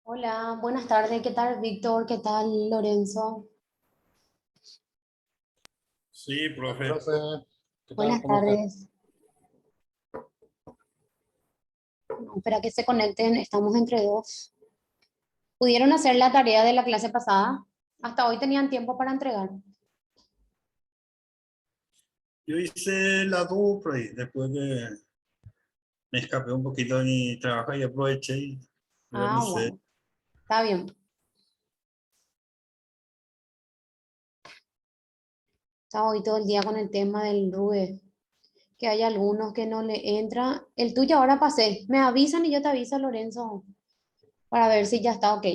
Hola, buenas tardes. ¿Qué tal, Víctor? ¿Qué tal, Lorenzo? Sí, Hola, profe. profe, ¿qué tal? Buenas ¿Cómo está? tardes. Espera que se conecten, estamos entre dos. ¿Pudieron hacer la tarea de la clase pasada? Hasta hoy tenían tiempo para entregar. Yo hice la dupla y después me escapé un poquito de mi trabajo y aproveché y Ah, realicé. bueno, está bien. Estaba hoy todo el día con el tema del RUE, que hay algunos que no le entra. El tuyo ahora pasé. Me avisan y yo te aviso, Lorenzo, para ver si ya está ok.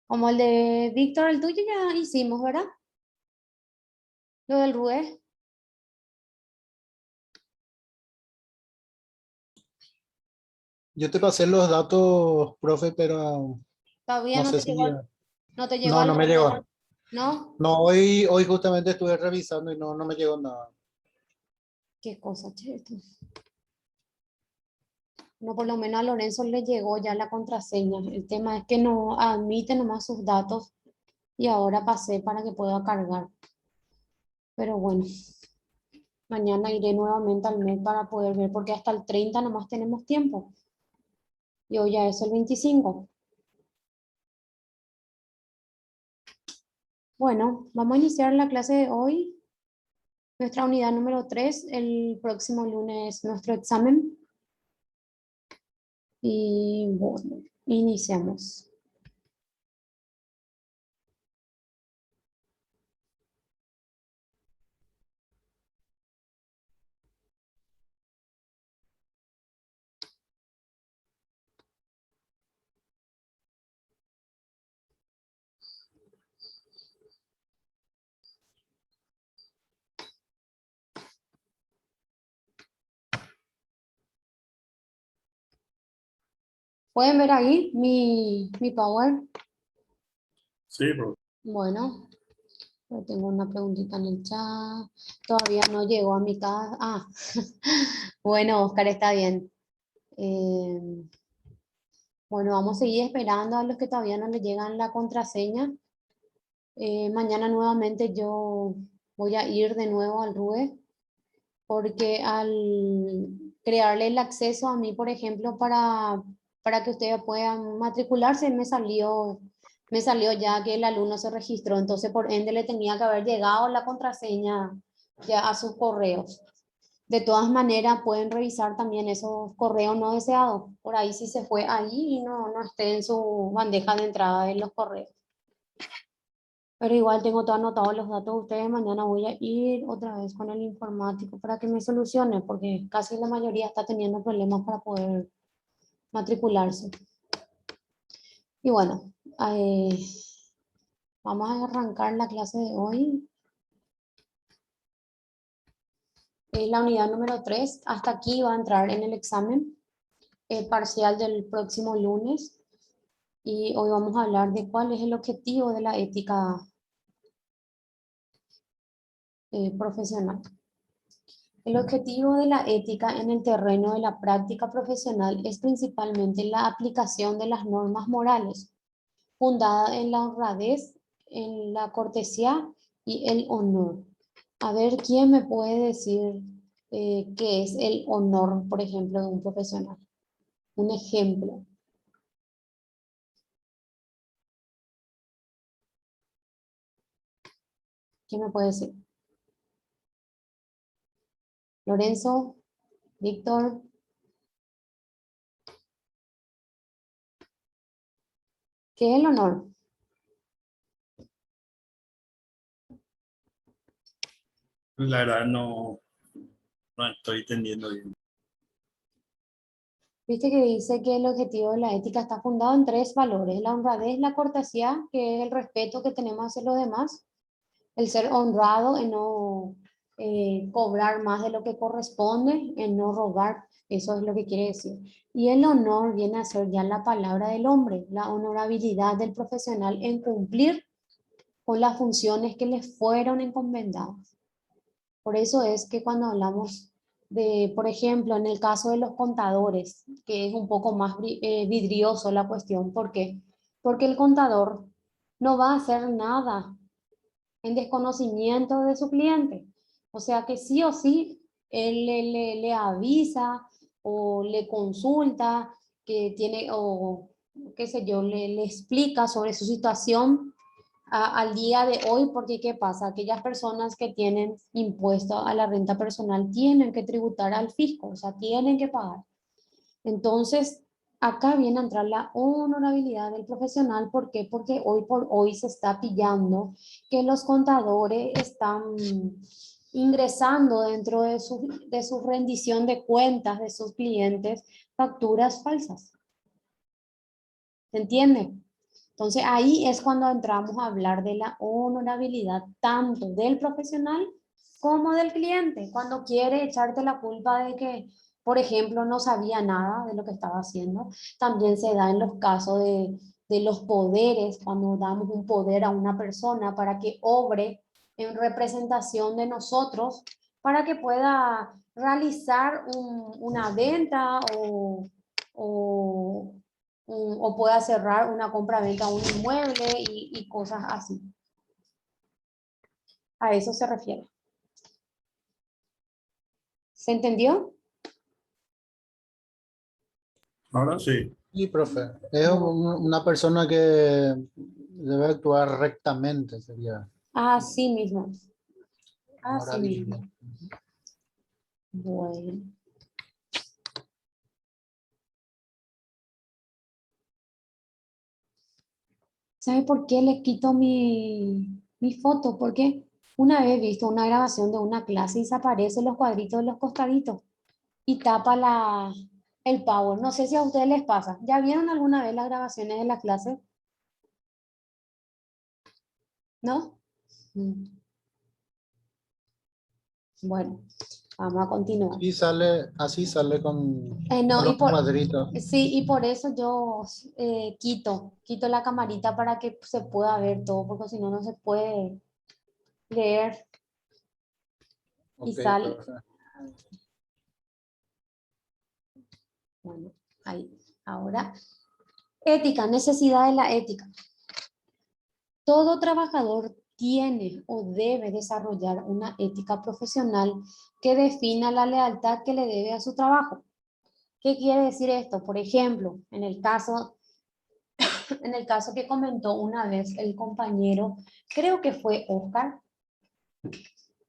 Como el de Víctor, el tuyo ya hicimos, ¿verdad? Lo del RUE. Yo te pasé los datos, profe, pero Todavía no no sé te si llegó, ya. no te llegó No, al no me correo, llegó. ¿no? No, hoy justamente estuve revisando y no me llegó nada. Qué cosa, che, esto. No, por lo menos a Lorenzo le llegó ya la contraseña. El tema es que no admite nomás sus datos y ahora pasé para que pueda cargar. Pero bueno, mañana iré nuevamente al mail para poder ver porque hasta el 30 nomás tenemos tiempo y hoy ya es el 25. Bueno, vamos a iniciar la clase de hoy, nuestra unidad número 3. El próximo lunes nuestro examen y bueno, iniciamos. ¿Pueden ver ahí mi power? Sí, profe. Bueno, yo tengo una preguntita en el chat. Todavía no llegó a mi casa. Ah, bueno, Oscar, está bien. Eh, bueno, vamos a seguir esperando a los que todavía no les llegan la contraseña. Mañana nuevamente yo voy a ir de nuevo al RUE porque al crearle el acceso a mí, por ejemplo, para que ustedes puedan matricularse, me salió ya que el alumno se registró, entonces por ende le tenía que haber llegado la contraseña ya a sus correos. De todas maneras, pueden revisar también esos correos no deseados. Por ahí si se fue allí y no esté en su bandeja de entrada de los correos. Pero igual tengo todo anotado los datos de ustedes. Mañana voy a ir otra vez con el informático para que me solucione, porque casi la mayoría está teniendo problemas para poder matricularse. Y bueno, vamos a arrancar la clase de hoy. Es la unidad número 3. Hasta aquí va a entrar en el examen parcial del próximo lunes. Y hoy vamos a hablar de cuál es el objetivo de la ética profesional. El objetivo de la ética en el terreno de la práctica profesional es principalmente la aplicación de las normas morales, fundada en la honradez, en la cortesía y el honor. A ver, ¿quién me puede decir qué es el honor, por ejemplo, de un profesional? Un ejemplo. ¿Quién me puede decir? Lorenzo, Víctor, ¿qué es el honor? La verdad no estoy entendiendo bien. Viste que dice que el objetivo de la ética está fundado en tres valores: la honradez, la cortesía, que es el respeto que tenemos hacia los demás, el ser honrado en no cobrar más de lo que corresponde, en no robar, eso es lo que quiere decir. Y el honor viene a ser ya la palabra del hombre, la honorabilidad del profesional en cumplir con las funciones que les fueron encomendadas. Por eso es que cuando hablamos por ejemplo, en el caso de los contadores, que es un poco más vidrioso la cuestión. ¿Por qué? Porque el contador no va a hacer nada en desconocimiento de su cliente. O sea que sí o sí, él le avisa o le consulta que tiene, o qué sé yo, le explica sobre su situación al día de hoy, porque ¿qué pasa? Aquellas personas que tienen impuesto a la renta personal tienen que tributar al fisco, o sea, tienen que pagar. Entonces, acá viene a entrar la honorabilidad del profesional. ¿Por qué? Porque hoy por hoy se está pillando que los contadores están ingresando dentro de su rendición de cuentas de sus clientes facturas falsas. ¿Se entiende? Entonces ahí es cuando entramos a hablar de la honorabilidad tanto del profesional como del cliente, cuando quiere echarte la culpa de que, por ejemplo, no sabía nada de lo que estaba haciendo. También se da en los casos de los poderes, cuando damos un poder a una persona para que obre en representación de nosotros, para que pueda realizar una venta o o pueda cerrar una compra-venta a un inmueble y cosas así. A eso se refiere. ¿Se entendió? Ahora sí. Y, profe, es una persona que debe actuar rectamente, sería Así mismo. Así honorabilidad. mismo. Bueno. ¿Sabe por qué le quito mi foto? Porque una vez he visto una grabación de una clase y se aparecen los cuadritos de los costaditos y tapa el power. No sé si a ustedes les pasa. ¿Ya vieron alguna vez las grabaciones de la clase? ¿No? Mm. Bueno, vamos a continuar. Y sale, así sale No, con los cuadritos. sí, y por eso yo quito la camarita para que se pueda ver todo, porque si no, no se puede leer y Ok, sale. profe. Bueno, ahí. Ahora, ética, necesidad de la ética. Todo trabajador tiene o debe desarrollar una ética profesional que defina la lealtad que le debe a su trabajo. ¿Qué quiere decir esto? Por ejemplo, en el caso que comentó una vez el compañero, creo que fue Oscar,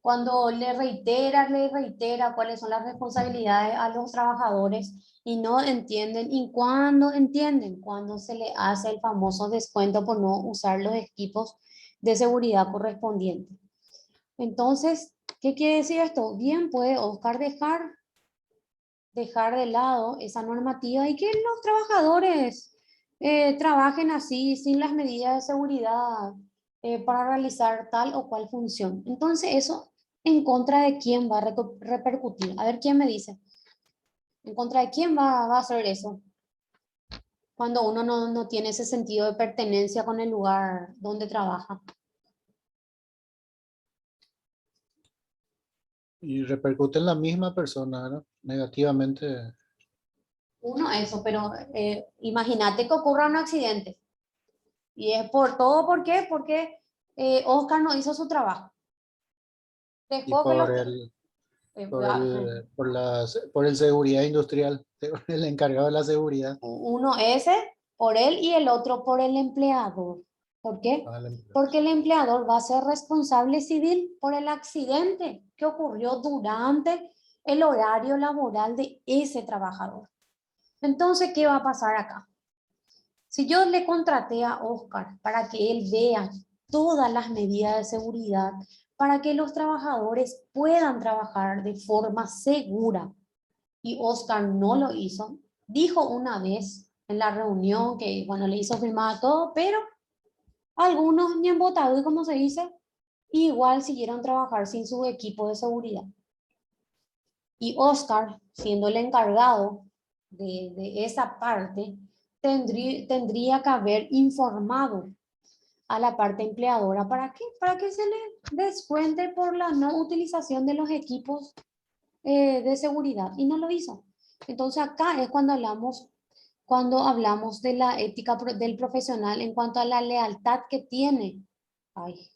cuando le reitera cuáles son las responsabilidades a los trabajadores y no entienden, y cuando entienden, cuando se le hace el famoso descuento por no usar los equipos de seguridad correspondientes. Entonces, ¿qué quiere decir esto? Bien puede Oscar dejar de lado esa normativa y que los trabajadores trabajen así, sin las medidas de seguridad, para realizar tal o cual función. Entonces, eso en contra de quién va a repercutir. A ver, ¿quién me dice? ¿En contra de quién va a hacer eso? Cuando uno no tiene ese sentido de pertenencia con el lugar donde trabaja. Y repercute en la misma persona, ¿no? Negativamente. Uno, eso, pero imagínate que ocurra un accidente. Y es por todo, ¿por qué? Porque Oscar no hizo su trabajo. Y Dejó que los... por el seguridad industrial, el encargado de la seguridad. Uno ese por él y el otro por el empleador. ¿Por qué? A la empresa. Porque el empleador va a ser responsable civil por el accidente que ocurrió durante el horario laboral de ese trabajador. Entonces, ¿qué va a pasar acá? Si yo le contraté a Oscar para que él vea todas las medidas de seguridad, para que los trabajadores puedan trabajar de forma segura, y Oscar no lo hizo, dijo una vez en la reunión que, bueno, le hizo firmar todo, pero algunos ni han votado, y como se dice, igual siguieron trabajar sin su equipo de seguridad. Y Oscar, siendo el encargado de esa parte, tendría que haber informado a la parte empleadora. ¿Para qué? Para que se le descuente por la no utilización de los equipos de seguridad y no lo hizo. Entonces acá es cuando hablamos de la ética del profesional en cuanto a la lealtad que tiene. Ay,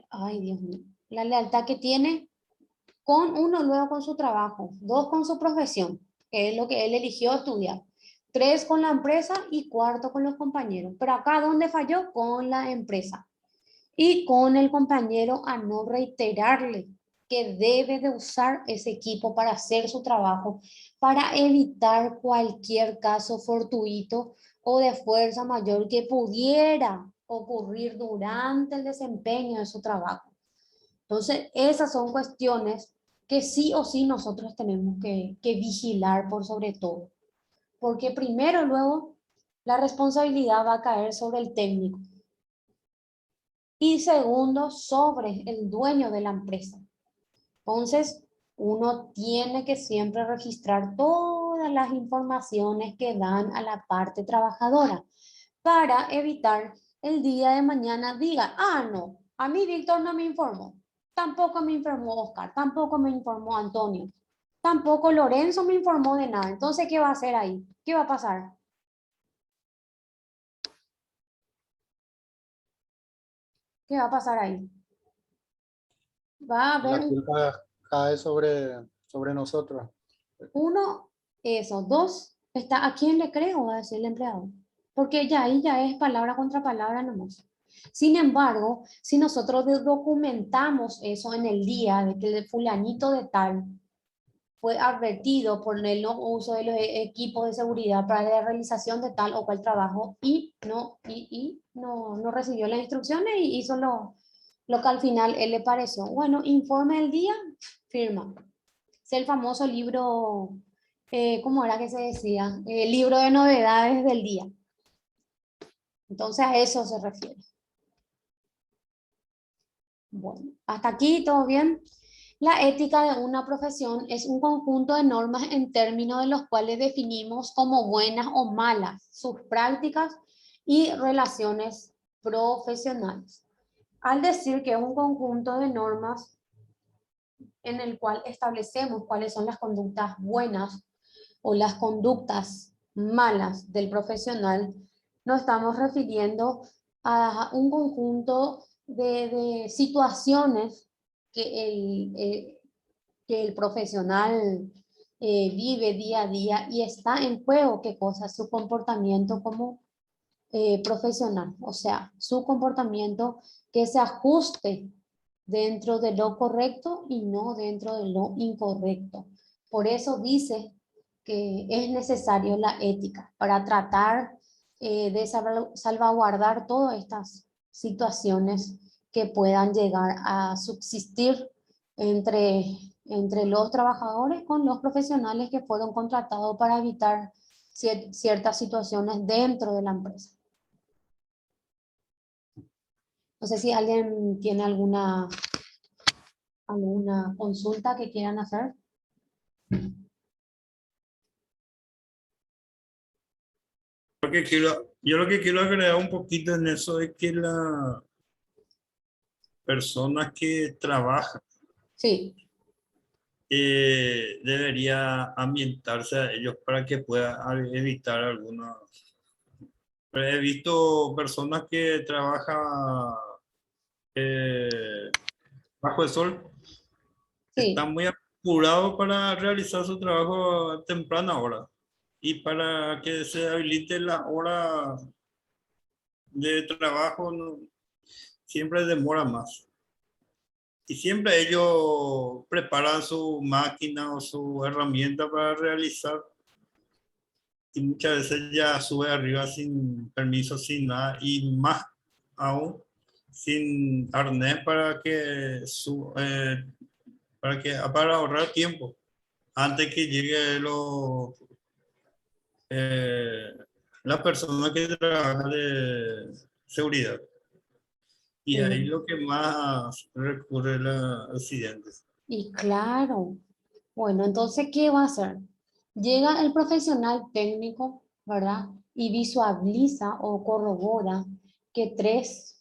ay, Dios mío. La lealtad que tiene con uno, luego con su trabajo, dos, con su profesión, que es lo que él eligió estudiar, tres, con la empresa y cuarto, con los compañeros. Pero acá, ¿dónde falló? Con la empresa y con el compañero a no reiterarle que debe de usar ese equipo para hacer su trabajo, para evitar cualquier caso fortuito o de fuerza mayor que pudiera ocurrir durante el desempeño de su trabajo. Entonces, esas son cuestiones que sí o sí nosotros tenemos que vigilar por sobre todo, porque primero, luego, la responsabilidad va a caer sobre el técnico y segundo, sobre el dueño de la empresa. Entonces, uno tiene que siempre registrar todas las informaciones que dan a la parte trabajadora para evitar el día de mañana diga, ah, no, a mí Víctor no me informó, tampoco me informó Oscar, tampoco me informó Antonio, tampoco Lorenzo me informó de nada. Entonces, ¿qué va a hacer ahí? ¿Qué va a pasar? ¿Qué va a pasar ahí? Va a haber La culpa cae sobre nosotros. uno, eso, dos, está, ¿a quién le creo? Va a decir el empleado. Porque ya ahí ya es palabra contra palabra nomás. Sin embargo, si nosotros documentamos eso en el día de que el fulanito de tal fue advertido por el no uso de los equipos de seguridad para la realización de tal o cual trabajo y no recibió las instrucciones y hizo lo que al final él le pareció. Bueno, informe del día, firma. Es el famoso libro, ¿cómo era que se decía? El libro de novedades del día. Entonces a eso se refiere. Bueno, hasta aquí todo bien. La ética de una profesión es un conjunto de normas en términos de los cuales definimos como buenas o malas sus prácticas y relaciones profesionales. Al decir que es un conjunto de normas en el cual establecemos cuáles son las conductas buenas o las conductas malas del profesional, nos estamos refiriendo a un conjunto de situaciones que el profesional vive día a día y está en juego, qué cosa, su comportamiento como profesional, o sea, su comportamiento que se ajuste dentro de lo correcto y no dentro de lo incorrecto. Por eso dice que es necesario la ética para tratar de salvaguardar todas estas situaciones que puedan llegar a subsistir entre los trabajadores con los profesionales que fueron contratados para evitar ciertas situaciones dentro de la empresa. No sé si alguien tiene alguna consulta que quieran hacer. Yo lo que quiero agregar un poquito en eso es que las personas que trabajan Sí, debería ambientarse a ellos para que pueda evitar algunos. He visto personas que trabajan bajo el sol, sí, están muy apurados para realizar su trabajo a temprana hora y para que se habilite la hora de trabajo siempre demora más. Y siempre ellos preparan su máquina o su herramienta para realizar y muchas veces ya sube arriba sin permiso, sin nada y más aún sin arnés para ahorrar tiempo antes que llegue eh, la persona que trabaja de seguridad. Y ahí sí. lo que más recurre a los accidentes. Y claro, bueno, entonces, ¿qué va a hacer? Llega el profesional técnico, ¿verdad? Y visualiza o corrobora que tres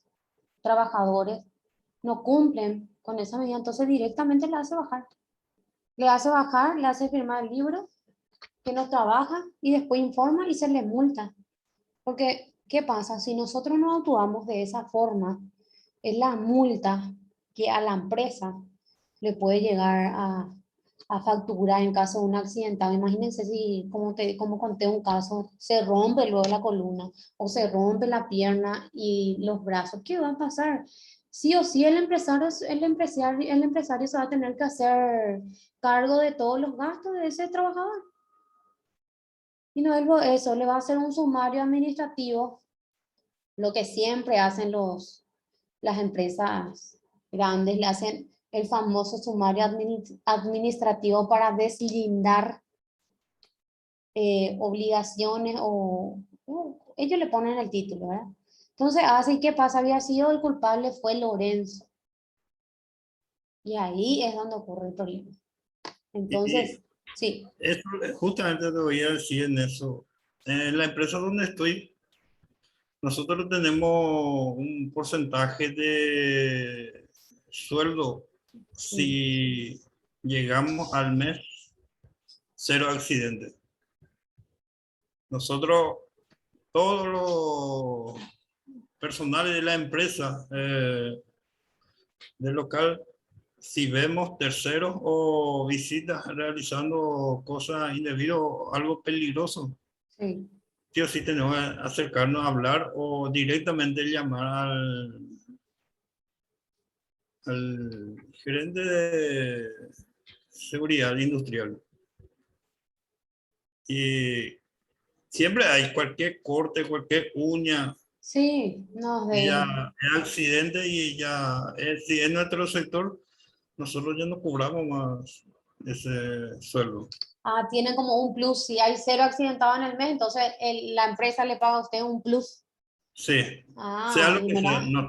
trabajadores no cumplen con esa medida. Entonces directamente le hace bajar. Le hace bajar, le hace firmar el libro, que no trabaja y después informa y se le multa. Porque, ¿qué pasa? Si nosotros no actuamos de esa forma, es la multa que a la empresa le puede llegar a facturar en caso de un accidente. Imagínense si, como conté un caso, se rompe luego la columna o se rompe la pierna y los brazos. ¿Qué va a pasar? Sí o sí, el empresario se va a tener que hacer cargo de todos los gastos de ese trabajador. Y no es eso, le va a hacer un sumario administrativo, lo que siempre hacen las empresas grandes, le hacen el famoso sumario administrativo para deslindar obligaciones o ellos le ponen el título, ¿verdad? Entonces, así que pasa, había sido el culpable fue Lorenzo. Y ahí es donde ocurre el problema. Y Entonces, sí, eso, justamente te voy a decir en eso. En la empresa donde estoy, nosotros tenemos un porcentaje de sueldo sí, si llegamos al mes cero accidentes. Nosotros, todos los personales de la empresa, del local, si vemos terceros o visitas realizando cosas indebidas o algo peligroso, sí. sí o sí tenemos que acercarnos a hablar o directamente llamar al gerente de seguridad industrial. Y siempre hay cualquier corte, cualquier uña, Sí, no, y ya es accidente y ya, si es nuestro sector, nosotros ya no cobramos más ese sueldo. tienen como un plus. Si hay cero accidentados en el mes, entonces la empresa le paga a usted un plus. Sí, sea lo Y que sea, mira,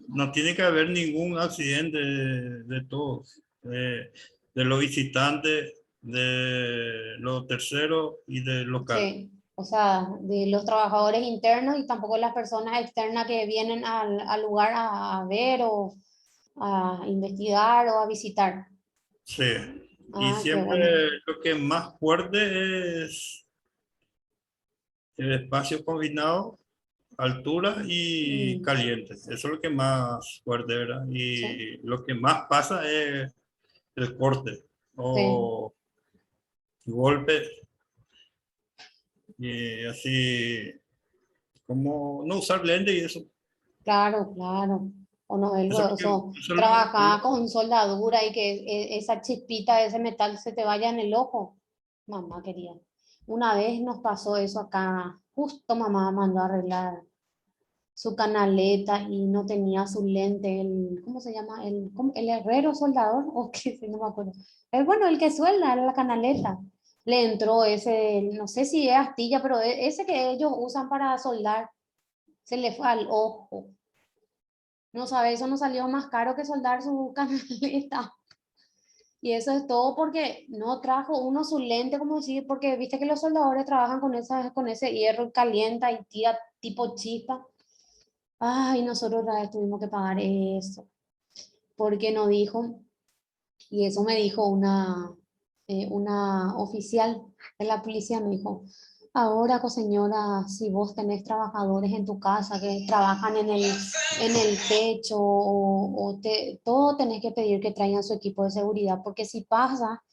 no tiene que haber ningún accidente de todos, de los visitantes, de los terceros y del local. sí, o sea, de los trabajadores internos y tampoco las personas externas que vienen al lugar a ver o a investigar o a visitar. Sí, y Qué bueno. siempre lo que más fuerte es el espacio combinado, altura y Mm, caliente. Eso es lo que más fuerte, ¿verdad? sí, Y lo que más pasa es el corte sí, o golpe y así como no usar lente y eso. claro, claro. O no, Eso es lo eso es trabajar con soldadura y que esa chispita de ese metal se te vaya en el ojo. Mamá quería. Una vez nos pasó eso acá. Justo mamá mandó a arreglar su canaleta y no tenía su lente, ¿cómo se llama? El herrero soldador, o qué sé, no me acuerdo. Bueno, el que suelda la canaleta. Le entró ese, no sé si es astilla, pero ese que ellos usan para soldar, se le fue al ojo. No sabe, eso no salió más caro que soldar su canaleta. Y eso es todo porque no trajo uno su lente, como decir, porque viste que los soldadores trabajan con ese hierro, calienta y tira tipo chispa. Ay, nosotros otra vez tuvimos que pagar eso, porque no dijo, y eso me dijo una oficial de la policía, me dijo, ahora, señora, si vos tenés trabajadores en tu casa que trabajan en el techo, todo tenés que pedir que traigan su equipo de seguridad, porque si pasa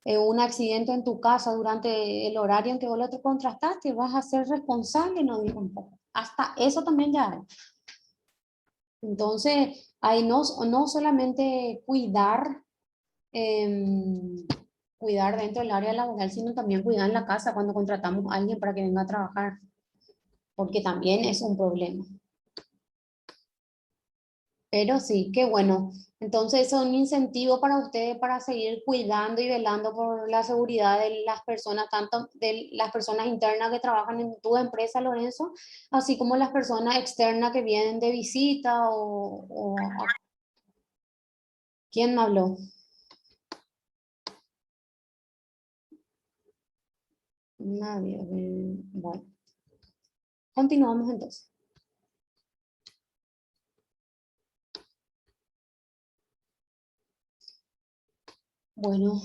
un accidente en tu casa durante el horario en que vos lo contrataste, vas a ser responsable, no dijo un poco. Hasta eso también ya hay. Entonces, hay no solamente cuidar dentro del área laboral, sino también cuidar en la casa cuando contratamos a alguien para que venga a trabajar, porque también es un problema. Pero sí, qué bueno. Entonces, eso es un incentivo para ustedes para seguir cuidando y velando por la seguridad de las personas, tanto de las personas internas que trabajan en tu empresa, Lorenzo, así como las personas externas que vienen de visita ¿quién me habló? Nadie. Bueno, continuamos entonces. Bueno,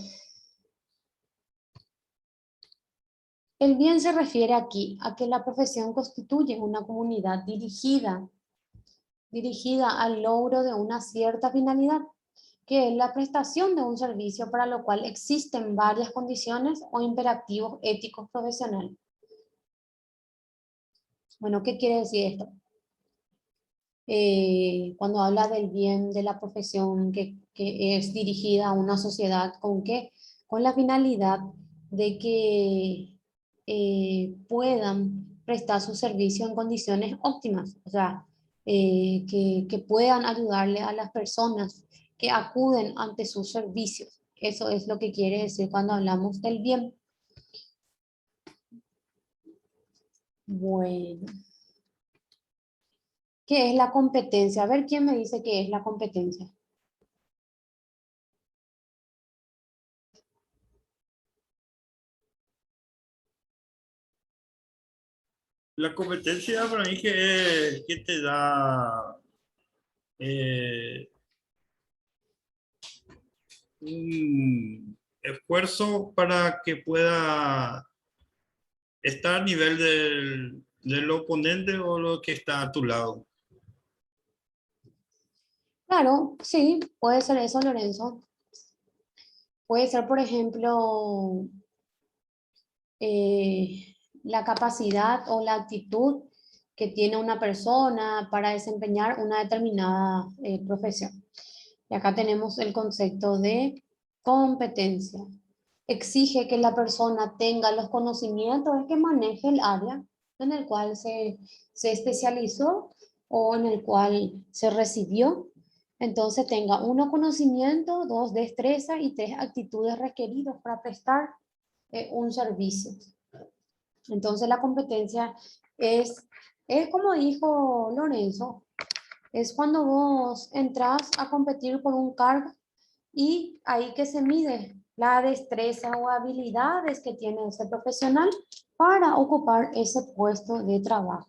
el bien se refiere aquí a que la profesión constituye una comunidad dirigida al logro de una cierta finalidad, que es la prestación de un servicio para lo cual existen varias condiciones o imperativos éticos profesionales. Bueno, ¿qué quiere decir esto? Cuando habla del bien de la profesión que es dirigida a una sociedad, ¿con qué? Con la finalidad de que puedan prestar su servicio en condiciones óptimas, o sea, que puedan ayudarle a las personas que acuden ante sus servicios. Eso es lo que quiere decir cuando hablamos del bien. Bueno, ¿qué es la competencia? A ver, ¿quién me dice qué es la competencia? La competencia para mí que te da eh, un esfuerzo para que pueda estar a nivel del oponente o lo que está a tu lado. Claro, sí, puede ser eso, Lorenzo. Puede ser, por ejemplo, la capacidad o la actitud que tiene una persona para desempeñar una determinada profesión. Y acá tenemos el concepto de competencia. Exige que la persona tenga los conocimientos, es que maneje el área en el cual se especializó o en el cual se recibió. Entonces tenga uno conocimiento, dos destreza y tres actitudes requeridas para prestar un servicio. Entonces la competencia es, es como dijo Lorenzo, es cuando vos entras a competir por un cargo y ahí que se mide la destreza o habilidades que tiene ese profesional para ocupar ese puesto de trabajo.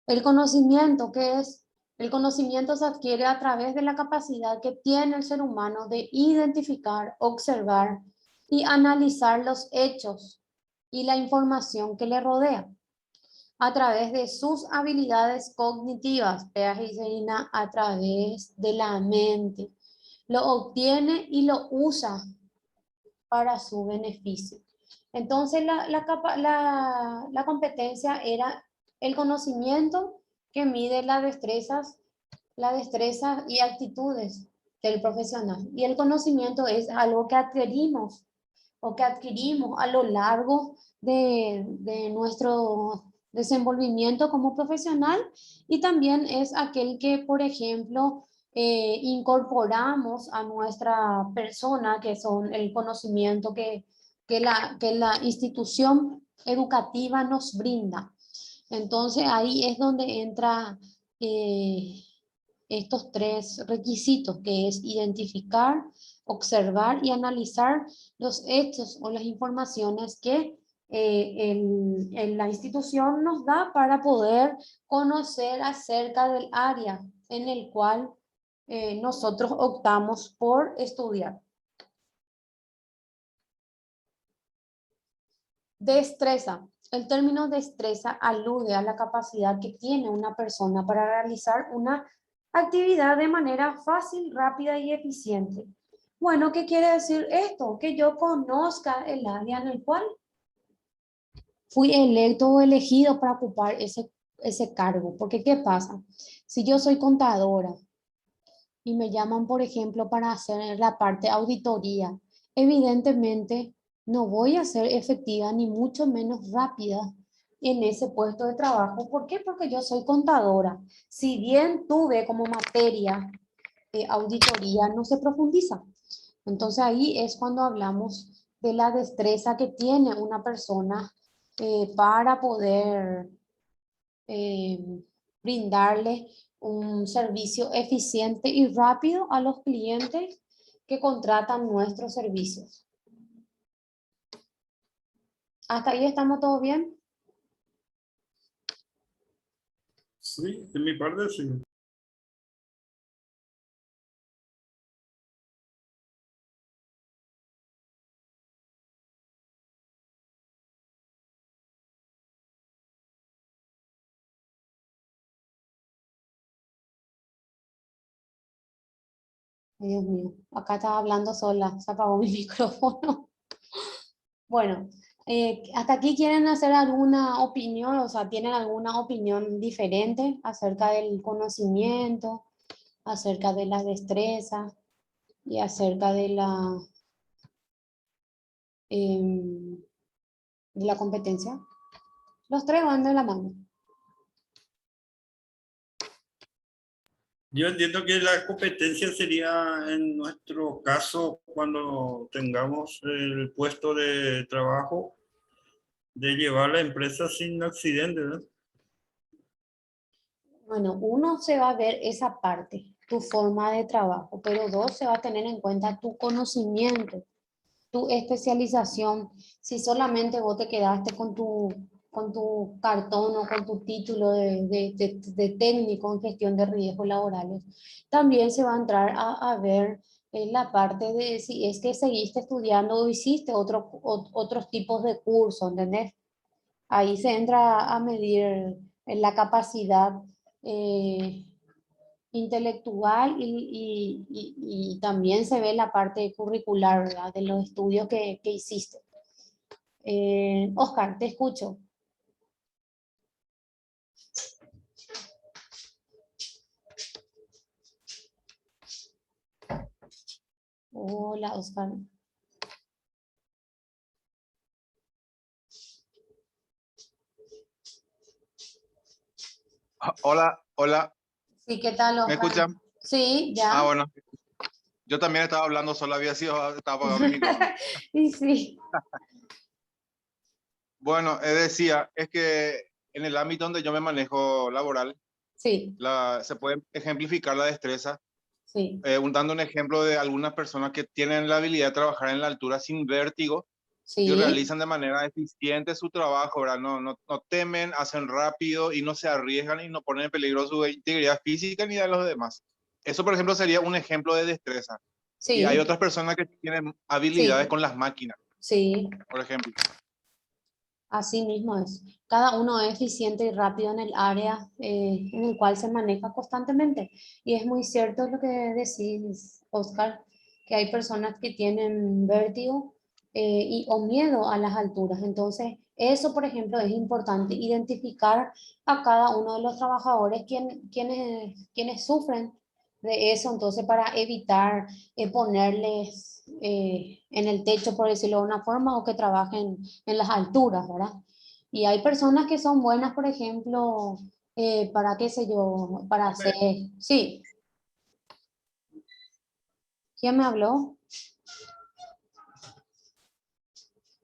El conocimiento, ¿qué es? El conocimiento se adquiere a través de la capacidad que tiene el ser humano de identificar, observar y analizar los hechos y la información que le rodea a través de sus habilidades cognitivas, a través de la mente. Lo obtiene y lo usa para su beneficio. Entonces, la competencia era el conocimiento que mide la destreza y actitudes del profesional. Y el conocimiento es algo que adquirimos o que adquirimos a lo largo de nuestro desenvolvimiento como profesional y también es aquel que, por ejemplo, incorporamos a nuestra persona, que son el conocimiento que la institución educativa nos brinda. Entonces ahí es donde entra estos tres requisitos, que es identificar, observar y analizar los hechos o las informaciones que la institución nos da para poder conocer acerca del área en el cual nosotros optamos por estudiar. Destreza. El término destreza alude a la capacidad que tiene una persona para realizar una actividad de manera fácil, rápida y eficiente. Bueno, ¿qué quiere decir esto? Que yo conozca el área en el cual fui electo o elegido para ocupar ese cargo. Porque, ¿qué pasa? Si yo soy contadora y me llaman, por ejemplo, para hacer la parte auditoría, evidentemente no voy a ser efectiva ni mucho menos rápida en ese puesto de trabajo. ¿Por qué? Porque yo soy contadora. Si bien tuve como materia auditoría, no se profundiza. Entonces ahí es cuando hablamos de la destreza que tiene una persona para poder eh, brindarle un servicio eficiente y rápido a los clientes que contratan nuestros servicios. ¿Hasta ahí estamos todos bien? Sí, de mi parte sí. Ay, Dios mío, acá estaba hablando sola, se apagó mi micrófono. Bueno, hasta aquí quieren hacer alguna opinión, o sea, tienen alguna opinión diferente acerca del conocimiento, acerca de la destreza y acerca em, de la competencia. Los tres van de la mano. Yo entiendo que la competencia sería en nuestro caso cuando tengamos el puesto de trabajo de llevar la empresa sin accidentes, ¿no? Bueno, uno se va a ver esa parte, tu forma de trabajo, pero dos, se va a tener en cuenta tu conocimiento, tu especialización. Si solamente vos te quedaste con tu cartón o con tu título de técnico en gestión de riesgos laborales, también se va a entrar a ver la parte de si es que seguiste estudiando o hiciste otros tipos de cursos, ¿entendés? Ahí se entra a medir la capacidad eh, intelectual y también se ve la parte curricular, ¿verdad? De los estudios que hiciste. Oscar, te escucho. Hola, Oscar. Hola, hola, Sí, ¿qué tal, ¿me Oscar? escuchan? Sí, Ah, ya. bueno, yo también estaba hablando, solo había sido, estaba apagado mi micrófono. Y sí, Bueno, decía, es que en el ámbito donde yo me manejo laboral, sí, se puede ejemplificar la destreza, sí, dando un ejemplo de algunas personas que tienen la habilidad de trabajar en la altura sin vértigo y sí, realizan de manera eficiente su trabajo, ¿verdad? No temen, hacen rápido y no se arriesgan y no ponen en peligro su integridad física ni de los demás. Eso, por ejemplo, sería un ejemplo de destreza. Y hay sí, otras personas que tienen habilidades sí, con las máquinas, sí. por ejemplo. Así mismo es. Cada uno es eficiente y rápido en el área en el cual se maneja constantemente. Y es muy cierto lo que decís, Oscar, que hay personas que tienen vértigo o miedo a las alturas. Entonces, eso, por ejemplo, es importante, identificar a cada uno de los trabajadores quienes sufren de eso, entonces para evitar ponerles en el techo, por decirlo de una forma, o que trabajen en las alturas, ¿verdad? Y hay personas que son buenas, por ejemplo, para qué sé yo, para hacer, sí, ¿quién me habló?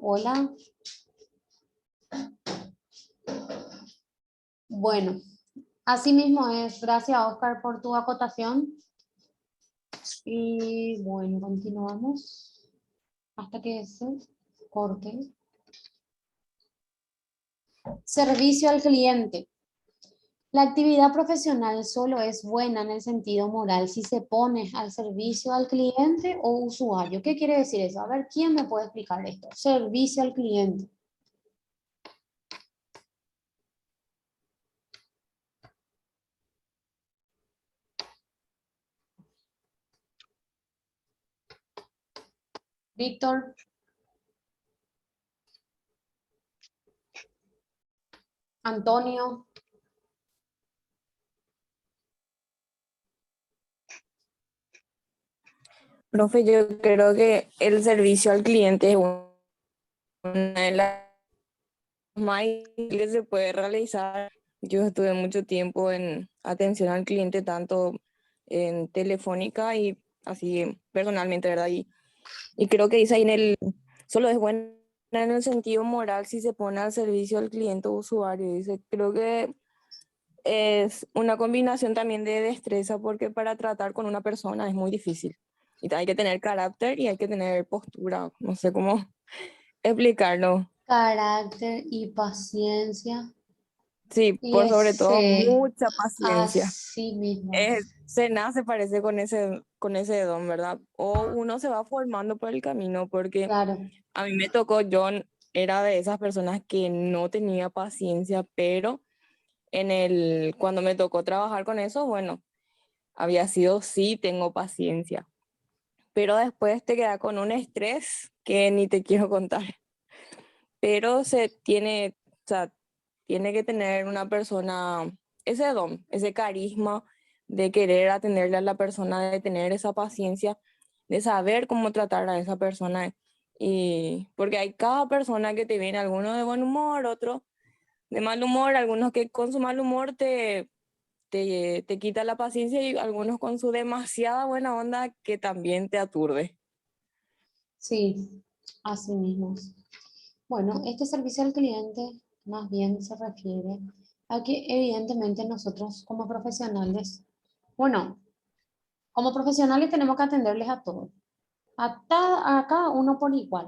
Hola, bueno, así mismo es, gracias Oscar por tu acotación y bueno, continuamos hasta que se corte. Servicio al cliente. La actividad profesional solo es buena en el sentido moral si se pone al servicio al cliente o usuario. ¿Qué quiere decir eso? A ver, ¿quién me puede explicar esto? Servicio al cliente. Víctor, Antonio, Profe, yo creo que el servicio al cliente es una de las más que se puede realizar. Yo estuve mucho tiempo en atención al cliente, tanto en Telefónica y así personalmente, ¿verdad? Y creo que dice ahí solo es buena en el sentido moral si se pone al servicio al cliente o usuario. Dice, creo que es una combinación también de destreza porque para tratar con una persona es muy difícil. Y hay que tener carácter y hay que tener postura, no sé cómo explicarlo. carácter y paciencia. Sí, Y por sobre todo ese, mucha paciencia. así mismo es. Se nace, parece, con ese don, ¿verdad? O uno se va formando por el camino, porque Claro, a mí me tocó, yo era de esas personas que no tenía paciencia, pero cuando me tocó trabajar con eso, bueno, había sido sí, tengo paciencia. pero después te queda con un estrés que ni te quiero contar. Pero o sea, tiene que tener una persona ese don, ese carisma de querer atenderle a la persona, de tener esa paciencia, de saber cómo tratar a esa persona. Y porque hay cada persona que te viene, algunos de buen humor, otros de mal humor, algunos que con su mal humor te quita la paciencia y algunos con su demasiada buena onda que también te aturde. Sí, así mismo. Bueno, este servicio al cliente más bien se refiere a que evidentemente nosotros como profesionales, bueno, como profesionales tenemos que atenderles a todos, a cada uno por igual.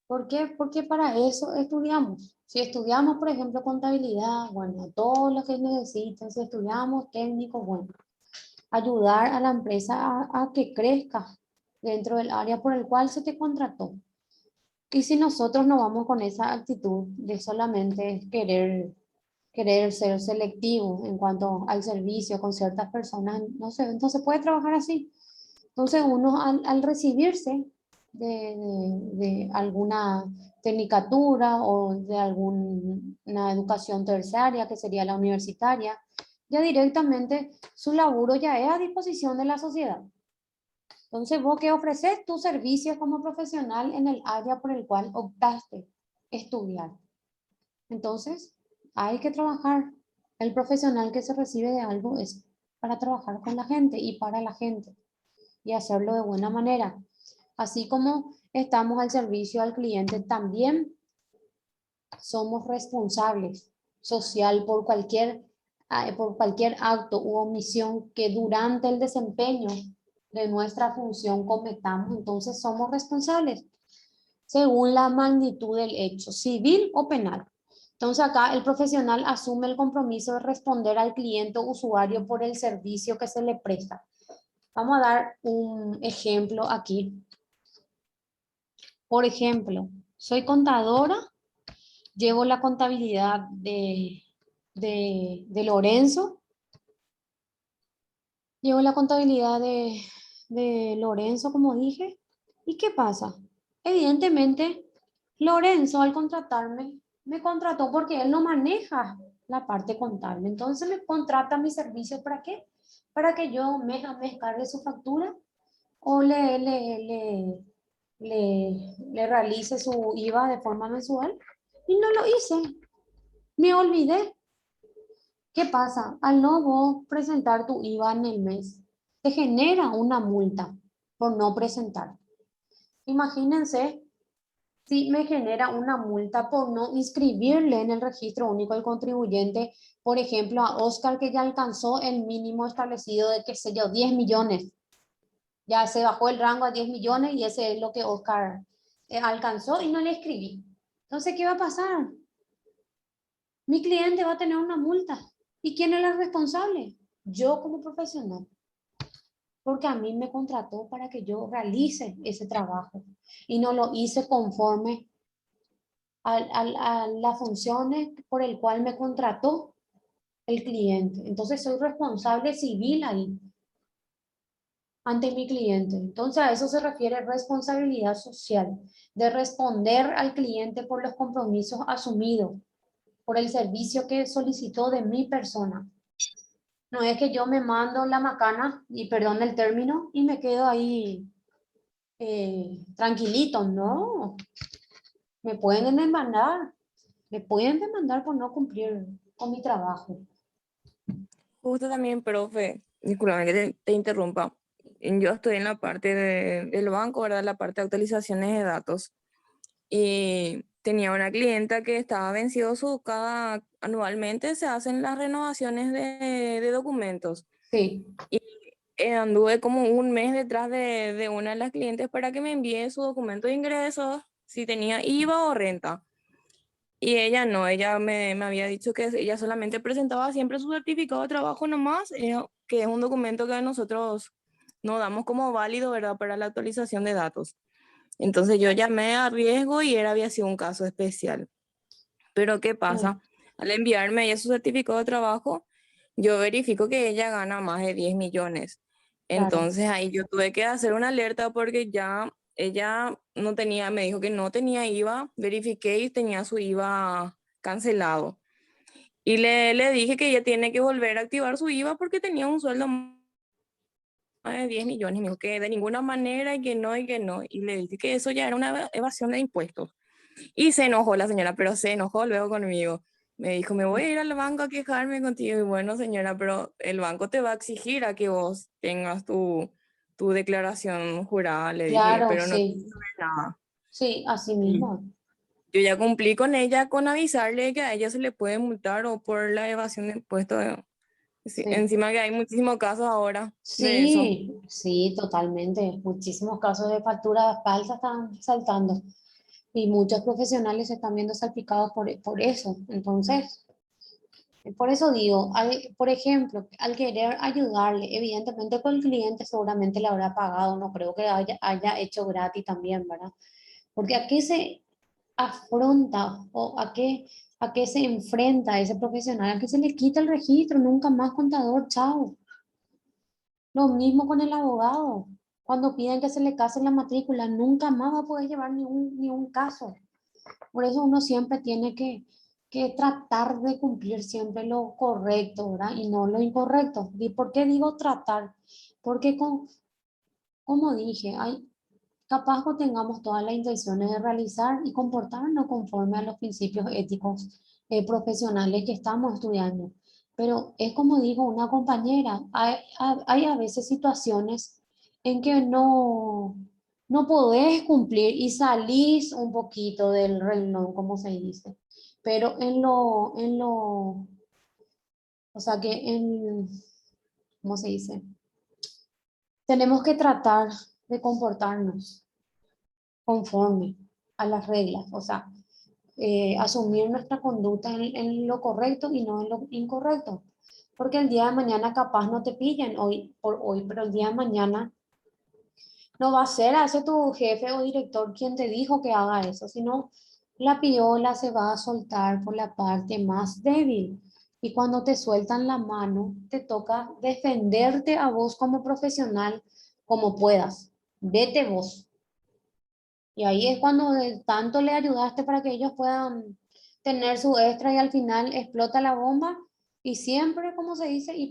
¿Por qué? Porque para eso estudiamos. Si estudiamos, por ejemplo, contabilidad, bueno, todo lo que necesitan, si estudiamos técnicos, bueno, ayudar a la empresa a que crezca dentro del área por el cual se te contrató. Y si nosotros no vamos con esa actitud de solamente querer ser selectivos en cuanto al servicio con ciertas personas, no se puede trabajar así. Entonces uno al recibirse de alguna tecnicatura o de alguna educación terciaria, que sería la universitaria, ya directamente su laburo ya es a disposición de la sociedad. Entonces, vos que ofreces tus servicios como profesional en el área por el cual optaste estudiar. Entonces, hay que trabajar. El profesional que se recibe de algo es para trabajar con la gente y para la gente y hacerlo de buena manera. Así como estamos al servicio al cliente, también somos responsables social por cualquier acto u omisión que durante el desempeño de nuestra función cometamos. Entonces somos responsables según la magnitud del hecho, civil o penal. Entonces acá el profesional asume el compromiso de responder al cliente o usuario por el servicio que se le presta. Vamos a dar un ejemplo aquí. Por ejemplo, soy contadora, llevo la contabilidad de Lorenzo, llevo la contabilidad de Lorenzo, como dije. ¿Y qué pasa? Evidentemente, Lorenzo al contratarme, me contrató porque él no maneja la parte contable. Entonces me contrata mi servicio ¿para qué? Para que yo mes a mes cargue su factura o le realice su IVA de forma mensual. Y no lo hice, me olvidé. ¿Qué pasa? Al no vos presentar tu IVA en el mes, te genera una multa por no presentar. Imagínense si me genera una multa por no inscribirle en el registro único del contribuyente, por ejemplo, a Oscar, que ya alcanzó el mínimo establecido de, qué sé yo, 10 millones. Ya se bajó el rango a 10 millones y ese es lo que Oscar alcanzó y no le escribí. Entonces, ¿qué va a pasar? Mi cliente va a tener una multa. ¿Y quién es el responsable? Yo como profesional. Porque a mí me contrató para que yo realice ese trabajo y no lo hice conforme a las funciones por el cual me contrató el cliente. Entonces soy responsable civil ahí ante mi cliente. Entonces a eso se refiere responsabilidad social, de responder al cliente por los compromisos asumidos, por el servicio que solicitó de mi persona. No es que yo me mando la macana, y perdón el término, y me quedo ahí tranquilito. No, me pueden demandar, me pueden demandar por no cumplir con mi trabajo. Justo también, profe, disculpa que te interrumpa. Yo estoy en la parte del banco, ¿verdad? La parte de actualizaciones de datos. Y tenía una clienta que estaba vencido anualmente se hacen las renovaciones de documentos. Sí, Y anduve como un mes detrás de una de las clientes para que me envíe su documento de ingresos, si tenía IVA o renta. Y ella no, ella me había dicho que ella solamente presentaba siempre su certificado de trabajo nomás, que es un documento que nosotros no damos como válido, ¿verdad?, para la actualización de datos. Entonces yo llamé a riesgo y había sido un caso especial. Pero ¿qué pasa? Al enviarme ella su certificado de trabajo, yo verifico que ella gana más de 10 millones. Entonces ahí yo tuve que hacer una alerta porque ya ella no tenía, me dijo que no tenía IVA, verifiqué y tenía su IVA cancelado. Y le dije que ella tiene que volver a activar su IVA porque tenía un sueldo más de 10 millones. Y me dijo que de ninguna manera y que no, y que no. Y le dije que eso ya era una evasión de impuestos. Y se enojó la señora, pero se enojó luego conmigo. Me dijo, me voy a ir al banco a quejarme contigo. Y bueno, señora, pero el banco te va a exigir a que vos tengas tu declaración jurada, le dije, Claro, pero no sí, tiene nada. sí, así Y mismo. yo ya cumplí con ella con avisarle que a ella se le puede multar o por la evasión de impuestos. Sí, Sí. encima que hay muchísimos casos ahora de eso. Sí, sí, totalmente. Muchísimos casos de facturas falsas están saltando y muchos profesionales se están viendo salpicados por eso. Entonces, por eso digo, por ejemplo, al querer ayudarle, evidentemente con el cliente seguramente le habrá pagado, no creo que haya hecho gratis también, ¿verdad? Porque a qué se afronta o a qué se enfrenta ese profesional, a que se le quita el registro, nunca más contador, chao. Lo mismo con el abogado. Cuando piden que se le case la matrícula, nunca más va a poder llevar ni un caso. Por eso uno siempre tiene que tratar de cumplir siempre lo correcto, ¿verdad? Y no lo incorrecto. ¿Y por qué digo tratar? Porque como dije, capaz que tengamos todas las intenciones de realizar y comportarnos conforme a los principios éticos profesionales que estamos estudiando. Pero es como digo una compañera, hay a veces situaciones en que no podés cumplir y salís un poquito del renglón, como se dice. Pero o sea que ¿cómo se dice? Tenemos que tratar de comportarnos conforme a las reglas, o sea, asumir nuestra conducta en lo correcto y no en lo incorrecto. Porque el día de mañana capaz no te pillan hoy por hoy, pero el día de mañana no va a ser a ese tu jefe o director quien te dijo que haga eso, sino la piola se va a soltar por la parte más débil. Y cuando te sueltan la mano, te toca defenderte a vos como profesional como puedas. Vete vos. Y ahí es cuando tanto le ayudaste para que ellos puedan tener su extra y al final explota la bomba y siempre, como se dice, y